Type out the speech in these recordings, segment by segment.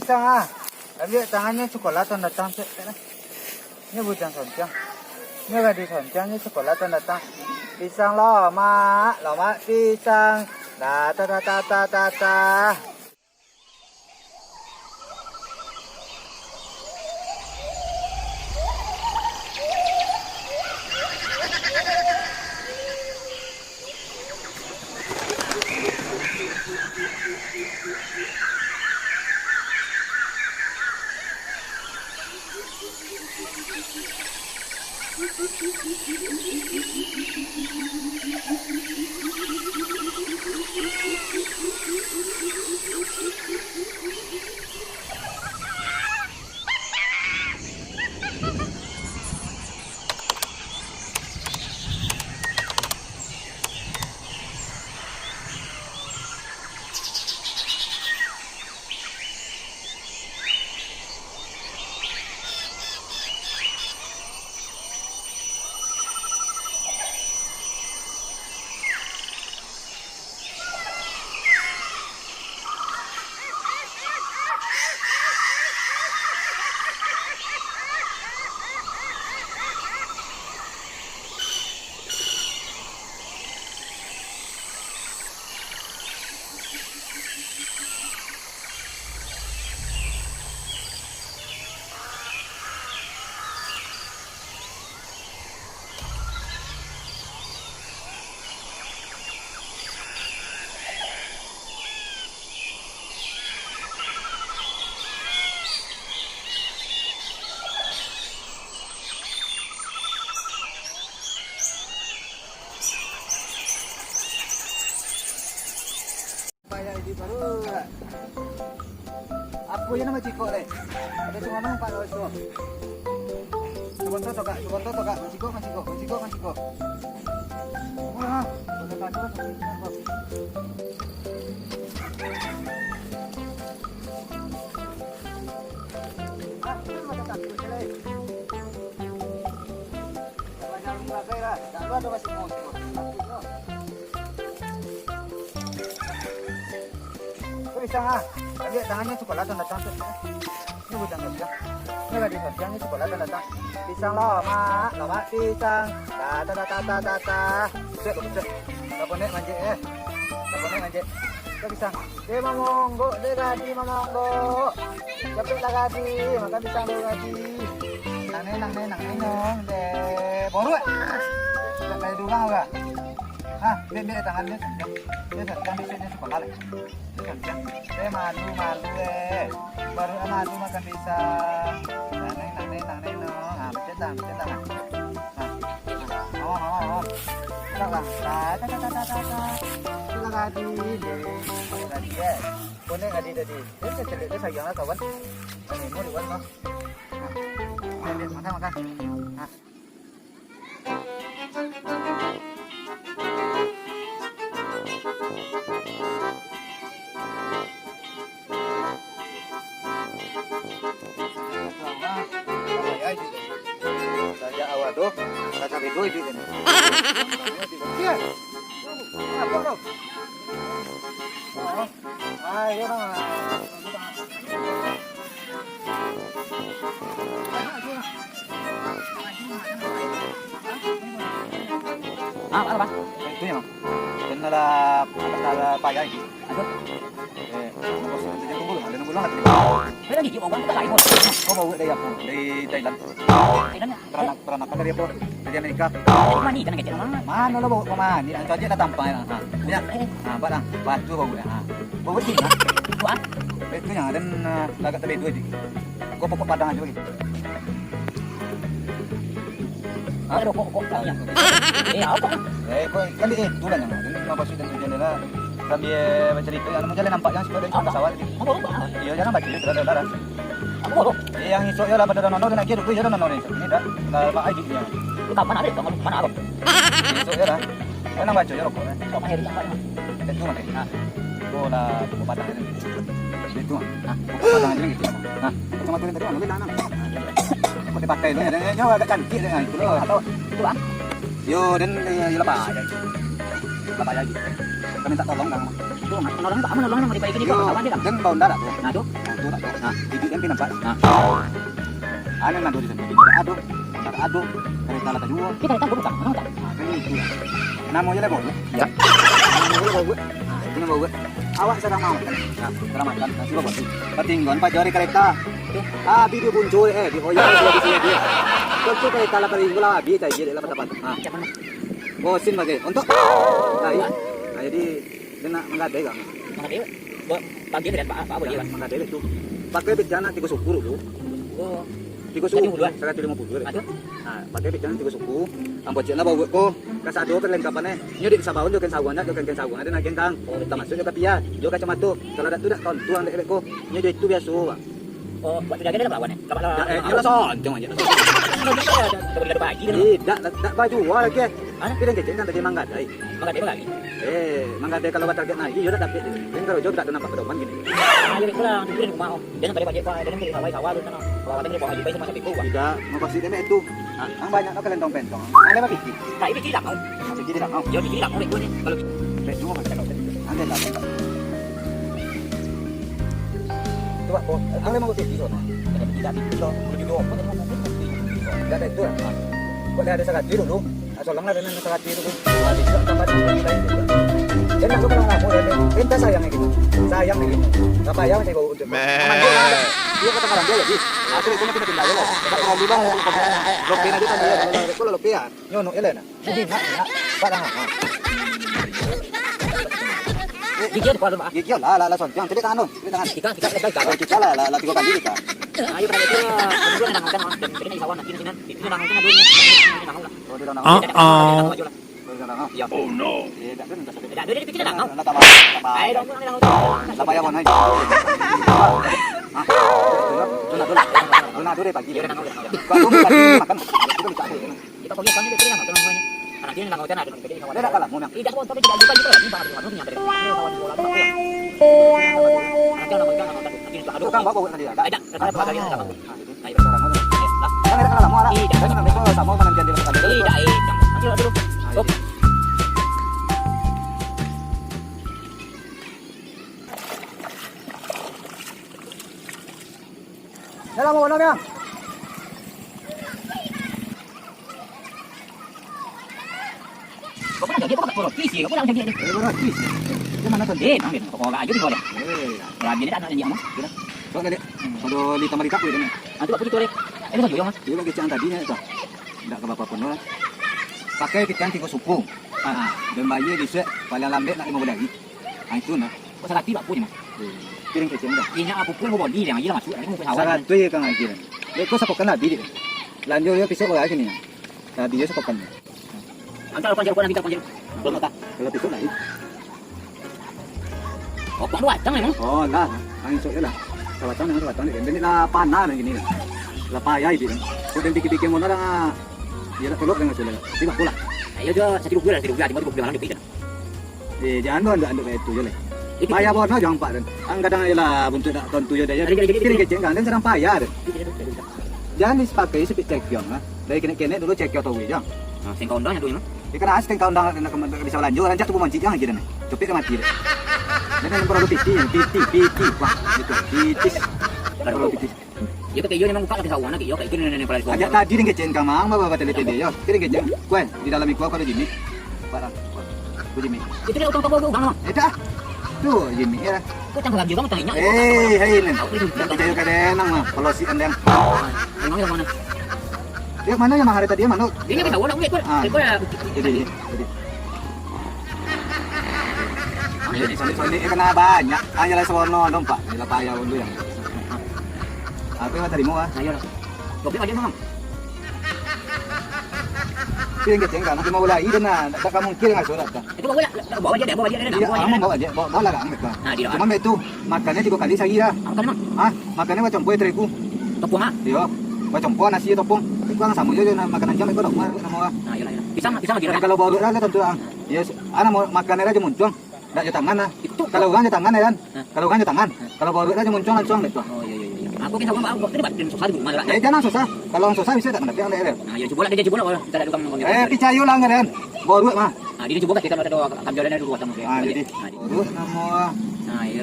Bisa ambil tangannya sekolah tanda datang ini bukan soncang ini gak di soncang ini sekolah tanda datang pisang lama pisang ta. Baru aku yang nama Ciko deh. Ada cuma nang Pak Loso. Coba toka, Ciko. Wah, udah kacau sampai pisang ambil tangannya sekolah tanda datang ini bukan soncang ini gak di soncang ini sekolah tanda datang pisang lama pisang ta. Buset kaponek manje ke pisang dia monggo dia gadi monggo capek lah gadi makan pisang dulu gadi nang nong deh boru tidak kayak dungang enggak biar tangannya dia sedang di sini sekolah lagi saya malu baru malu makan pisang nang macet dah mau lang ta gadi deh bonek gadi tadi dia celik dia sayang lah kawan ini mau dibuat kok makan saja awaduh kata bedo itu kan iya apa dong ayo dong apa itu ya bang ada payah ini aduh tunggu lang May nagiging owan ko tayo mo. kau bawa dari apa dari Thailand Kailan na? peranak dari apa dari Amerika Mani ka na kaya naman. mana lo bawa kemana ang saja na tampang ya balang batu bawa sih Kuan? itu yang dan lagat tadi dua dik kau pokok padang aja gitu Pero kok lang yan. Apa? kau kali tulan yang dan mapasok dan tujuan nila sambil mencerita yang mau jalan nampak yang sekolah dari pesawat Ako ba? iya jangan baca itu darah Ako ba? yang iso ya lah pada nonton dan akhir itu ya nonton ini dah kalau aja dia Kapan ada? Kapan mana ako? iso ya lah Enak baca ya rokok. Kok mahir apa ya? Itu mah. Nah. Itu lah buku batang ini. Itu mah. Nah, buku batang aja gitu. Nah, cuma tulis tadi mana nanam. Kok dipakai itu ya? Nyawa agak cantik deh itu loh. Atau itu bang? Yo, dan ya lepas aja. Lepas aja. Kami minta tolong dong. Itu menolong tak menolong mau dipakai ini Yo, kok sama dia. dan bau darah tuh. Nah, tuh. Tuh tak tuh. Nah, itu yang pindah Pak. Nah. Ada nado di sini. Aduh. Aduh. Kereta lata juga. Kita tahu bukan, mana tak? Kan itu. Namanya lebar. Ya. Namanya lebar. Ini bawa. Awak sedang mau. Nah, selamatkan. Kasih bawa. Patinggon Pak Jori kereta. Ah, video muncul di hoyak di sini dia. Tentu kereta lah paling bola habis aja dia dapat dapat. Ah. Bosin bagai untuk. Nah, iya. Nah, jadi dia nak menggadai kan. Menggadai. Bagian dari apa boleh kan? Menggadai itu. Pakai bejana 3 suku dulu. Oh. 3 suku. 150. Nah, pakai bejana 3 suku. Ang budget na bawa ko. Kasado perlengkapannya. Nyo di sa bawon do kan sawan na do kan sawan ada nagen kang. Ta masuk do kapia. Do kacamata. Kalau ada tu dak kon tuang dek ko. Nyo do itu biasa. Oh, buat jaga dia lawan kapal lawan. Ya la son, jong aja. Ada pagi kan. Dak baju wal ke. Ana pirang kecen kan tadi manggadai. Menggadai lagi. Manggadai kalau batal ke naik yo dak dapat. Dan kalau jog dak nampak pedoman gini. Ah, ya kurang pikirin mau. Dan pada pagi pak, dan beli sawah sawah tu sana. Kalau ada mau haji baik sama sapiku. Tidak, mau pasti deme itu. Ang banyak no kelentong pentong. Ang lema pikir. Nah, ini tidak mau. Jadi tidak mau. Yo tidak mau itu ni. Kalau Cuma macam tu. Anda tak. Coba ko, ang lema ko tito no. tidak itu dulu apa kan mau Tidak ada itu. Kok ada sangat biru dulu. Asolang na dengan sangat biru. Ada juga tempat lain. Jadi aku kalau ngaku minta sayang gitu. Sayang gitu. Apa ya saya bawa untuk. Dia kata orang dia lebih. Asli itu kita tinggal dulu. Kita kalau bilang lebih aja kan dia. Kalau lebih ya. Nyono elena. Jadi nak barang. Gigi ada kuala mak. Gigi lah son. Jangan tidak tahan. Tidak tahan. Kita lah 3 kali kita. Ayo berada itu. Dulu nang kan dan ini sawan nak sini itu nang dulu. Nang lah. Oh dia nang. Ya. Oh no. Tidak ada nang. Tidak ada dipikir nang. Ayo dong nang. Apa yang mana? Dulu pagi. Kalau pagi makan. Kita pergi kan itu nang teman semuanya. Anak ini nang hotel ada gede kawan. Tidak kalah munang. Tidak mau tapi tidak juga gitu. Ini bahan bahan punya dari kawan bola tu. Aduh, Kang bawa tadi ada. ada. Ada dari ada. Ayo Sekarang mana? Kan ada kalah muara. Kan sampai kalau sama mana jadi makan dulu. tidak, nanti dulu. Oke. Dalam mau nang ya. Kau pernah jadi apa kau visi? Kau pernah jadi ni? Dia mana tu? Ambil. Kau agak aja di bawah. Kalau dia tak nak jadi apa? Kau kali. Kalau di taman ikan ni. Nanti buat begitu deh. Ini kan juga mas. Dia bagi cang tadinya itu. Tidak ke bapa pun lah. Pakai kicang 3 suku. Dan bayi di set paling lambat nak 15 lagi. Itu nah. Kau salah tiba pun mas. Piring kecil dah. Ini apa pun mau body yang aja lah masuk. Ini mau pesawat. Sangat tu ya kang lagi. Dia kau sapokan lah bidi. Lanjut dia pisau lagi ni. Tadi dia sapokan. Angkat kalau panjang kita panjang. Belum tak. Kalau pisau lagi. Oh, kau dua jangan memang. Oh lah, ang iso lah. Kawatan ng kawatan din. Dili na pana ng gini. La payay din. So din dikit-dikit mo na lang dia tulog ng sila. Di ba pula? Ayo jo, sa tirup di mana tirup lang dipita. Jangan mo ando itu je le. Paya bo no jang pa din. Ang kadang ila buntu da tontu je dia. Kiri kecil kan dan serang paya din. Jangan dipakai sepit cek yang ha. Dari kene-kene dulu cek yo tahu jang. Sing kau undang dulu. Ikan as teng kaundang bisa lanjut rancak tubuh mancing jangan gitu nih. Cepet ke mati deh. Ini perlu piti. Wah, gitu. Pitis. Perlu pitis. Yo kayak yo memang buka ke sawana kayak yo kayak gini nih pada. Ajak tadi dengan kecen kamang bawa tele tele yo. Kiri kecen. Kue di dalam iku ada Jimmy. Barang. Bu Jimmy. Itu dia utang bawa bang. Eta. Tuh Jimmy ya. Kau tanggung juga tanya. Hei nen. Jayo kadenang mah. Kalau si endang. Memang yang mana? Dia mana yang mahal tadi mana? Ini bisa orang ikut. Ikut ya. Jadi. Soalnya kena banyak. Hanya lah sewarno dong pak. Ini lah payah dulu yang. Apa yang tadi mau ah? Ayo. Kopi aja mang. Kiring kecil kan, nanti mau lagi dan tak kamu kiring nggak surat kan? Itu bawa aja deh, bawa aja deh. Iya, kamu bawa aja, bawa lah kan? Cuma itu makannya 3 kali saya kira. Makan mang. Makannya macam kue terigu. Tepung ah? Iya, macam kue nasi tepung. Itu kan sama aja makanan jam itu dok, nama. Nah, iya. Pisang lagi. Kalau bawa dulu lah tentu ang. Ya, anak mau makan aja muncung. Ndak di tangan nah. Kalau kan di tangan ya kan. Kalau kan di tangan. Kalau baru aja muncung langsung gitu. Oh iya iya iya. Aku kita mau kita batin susah di rumah lah. Jangan susah. Kalau susah bisa tak mendapat yang Nah, ya coba lah dia coba lah kita ada tukang ngomong. picayu lah ngeren. Baru mah. Nah, dia coba kita ada kamjolannya dulu atau mungkin. Ah, jadi. Baru namo. Nah, iya.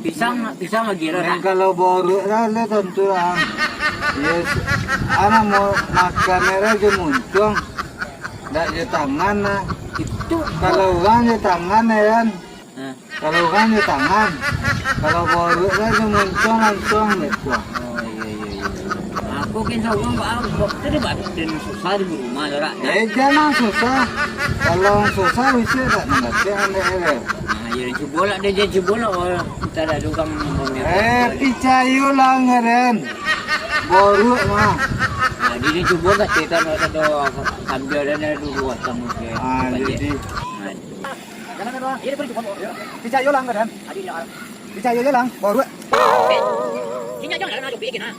Pisang lagi lah. Kalau baru lah tentu lah. Yes. Anak mau makan aja muncung. Ndak di tangan nah. Itu Kalau kan di tangan ya kan. Nah. Kalau kan di tangan. Kalau baru aja muncung langsung gitu. Oh iya. Aku kan sama Pak, kita batin susah di rumah lah. Jangan susah. Kalau susah bisa tak mengerti anda. Nah, ya coba lah dia coba lah kita ada tukang ngomong. Picayu lah ngeren. Baru mah. Nah, dia coba lah kita ada kamjolannya dulu atau mungkin. Ah, jadi. Jangan ada. Iya, pergi coba. Picayu lah ngeren. Adi ya. Picayu aja lang. Baru. Ini jangan ada bikin ah.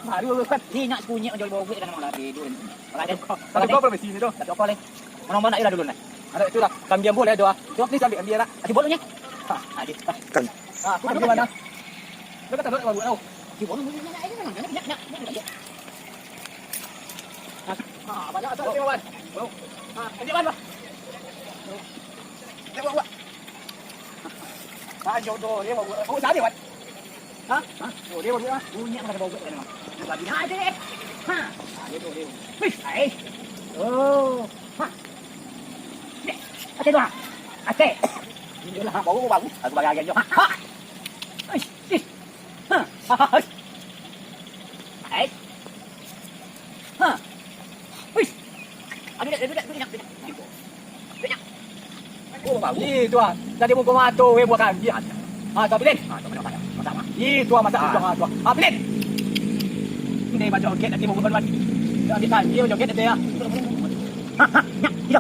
Baru kan. Ni nak punya jual bawa duit kan malah di dulu. Ada. Kalau kau permisi ni tu. Tak apa leh. Mana ila dulu nah. Ada itu lah. Kambian boleh doa. Jawab ni sambil ambil lah. Di bolanya. Ha, ada. Kan. Aku pergi mana? Kau kata baru tahu. Di bolanya ini nak. Banyak asal kawan. Ini mana? Dia buat. Jodoh dia buat. Oh, saya buat. Ha? Oh, dia buat. Punya mana bawa duit kan. Bagi ada deh. Ha. Itu. Wih, ai. Oh. Ha. Ate doa. Ate. Ini lah bagus. Aku bagi aja. Ha. Ha. Ai. Ha. Wih. Ada. Oh, bagus. Itu ah. Tadi mau kau mato, buat kambian. Kau pilih. Itu masa itu. Pilih. Ini baca joget nanti mau buat. Nanti tadi mau joget nanti ya. Ya.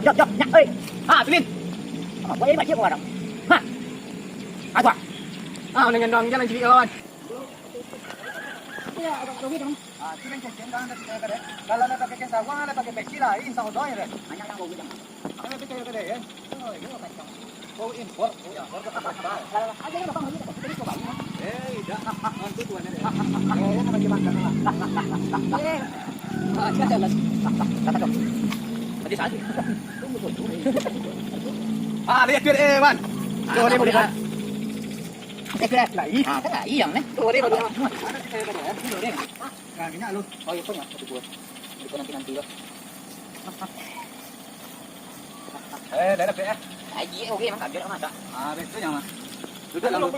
Oi. Ha, pilih. Boleh baca kau orang. Ha. Apa? Dengan dong jalan cilik kawan. Ya, ada dong. Kira kira kalau nak pakai sawang, nak pakai peci lah. Ini sama doang ya. Hanya tak bawa duit. Apa pakai kira ya? Oh, impor. Ya, impor apa? Kalau ada yang bang kita coba. Dah. Itu tuan ya. Nak bagi makan lah. Jalan. Kata dong. Tadi saja. Lihat kira man. Tuh dia boleh. Kira lagi. Tak iya nih. Tuh dia boleh. Nah, minyak lu. Oh, iya punya. Itu buat. Itu nanti lah. Dah dapat ya. Aji, okey emang tak ada. Betul yang mah. Duduk lalu.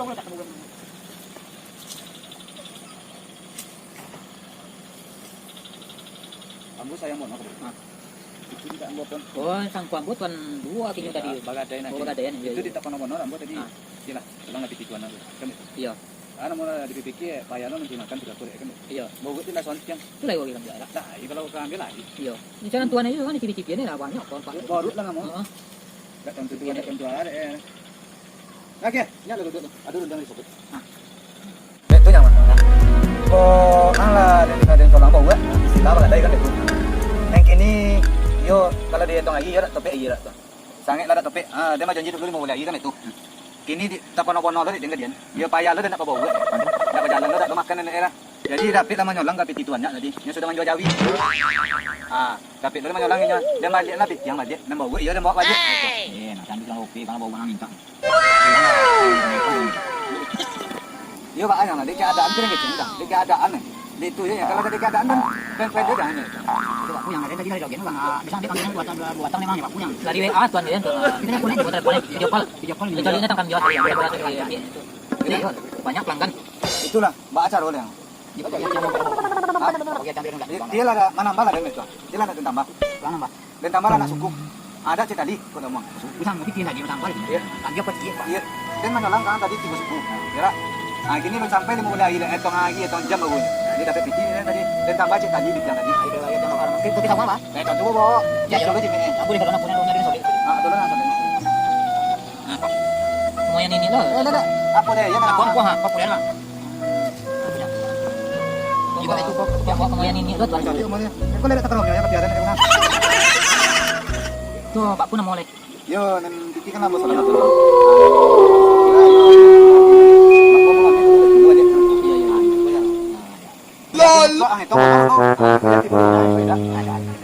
Ambu saya mau nak. Itu tidak ambu pun. Oh, sang kuambut kan dua kini tadi. Bagadai nak. Oh, bagadai ni. Itu tidak kono-kono ambu tadi. Iyalah, kalau nak tituan aku. Kan. Iya. Ana mau dipikir payahno nanti makan tidak boleh kan. Iya. Mau itu lah soncang. Itu lah okey kan dia. Nah, kalau kau ambil lagi. Iya. Ni jalan tuan aja kan TV-TV ni lah banyak kawan Pak. Baru lah kamu. Heeh. Tak tentu tuan ada ada. Okey, nyala duduk. Aduh undang di sopet. Itu yang mana? Kok ala dan tolong bawa. Istilah bagadai kan itu. Yang ini yo kalau dia tong lagi ya topik iya dah. Sangat lah topik. Dia mah janji dulu mau boleh lagi kan itu. Kini di tapono-pono tadi tinggal dia. Dia payah lo dan nak bawa. Nak berjalan lo tak makan nenek era. Jadi dapat lama nyolang kapit tituannya tadi. Dia sudah menjual jawi. Dapat lo menyolang ini. Dia balik lah yang balik. Dan bawa iya dan bawa balik. Nak cantik lah okey kalau bawa orang minta. Iya Pak, yang ada keadaan tu yang kecil dah. Ada keadaan ni. Itu je. Kalau ada keadaan kan, pen-pen dia dah ni. Itu Pak Puyang ada tadi dari joget bang. Bisa dia panggil buatan memang Pak Puyang. Dari WA tuan dia tu. Kita boleh buat boleh video call. Kita lihat tentang jawab dia. Jadi banyak pelanggan. Itulah, baca acar boleh. Dia lah menambah lah dengan itu. Dia lah nak tambah. Nambah. Dan tambah lah nak suku. Ada cik tadi, kau dah muang. Bisa mau bikin tadi tambah. Iya. Tadi apa sih Pak? Iya. Dan menyolang kan tadi 3 suku. Ya. Kini belum sampai 5 bulan lagi, etong lagi, etong jam baru. Dia dapat piti tadi. Dan tambah cik tadi bilang tadi. Itu lagi tambah orang. Kita sama Pak. Kayak coba bawa. Ya, coba cik ni. Aku boleh kalau nak punya rumah dia solid. Dulu lah sampai. Semua yang ini loh. Dek. Apa deh? Ya Aku nak. ha, apa ya lah. Juga itu kok yang yang ini loh tuan. Yo mana? Aku lihat terus ya kebiasaan aku nak. Tuh, Pak pun mau lek. Yo, nan tiki kan apa salah tu. LOL.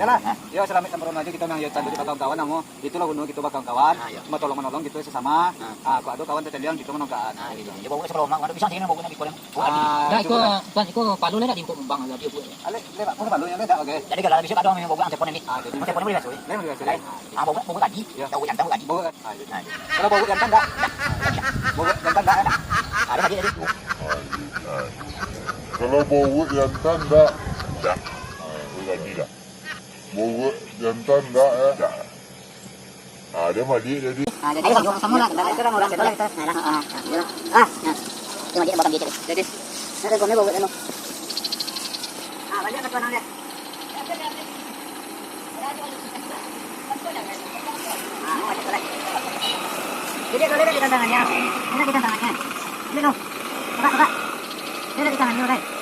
Yalah, yo selamat sembrono aja kita nang yo candu kita kawan-kawan namo. Itulah gunung kita kawan-kawan. Cuma tolong-menolong gitu sesama. Aku ada kawan teteliang gitu menongkaan. Ya bawa sebelum mak bisa sini bawa nanti kolam. Dah itu tuan itu palu le dah di kembang ada dia buat. Ale, lewat pun balu yang dah oke. Jadi kalau bisa ada orang yang bawa antepon ini. Antepon boleh masuk. Lain juga sudah. Bawa tadi. Bawa jantan tadi. Bawa kan. Kalau bawa jantan enggak? Bawa jantan enggak? Ada lagi ada. Kalau bawa jantan enggak? Enggak. Tadi dah. Bawa jantan enggak ya? Enggak. Dia mandi jadi. Jadi ayo sama lah. Kita orang kita kita. Cuma dia bakal dia jadi. Ada kau ni bawa anu. Banyak ketuan dia. Jadi kalau dia kita tangannya, ini kita tangannya. Ini no. Pak. Ini kita tangannya, right?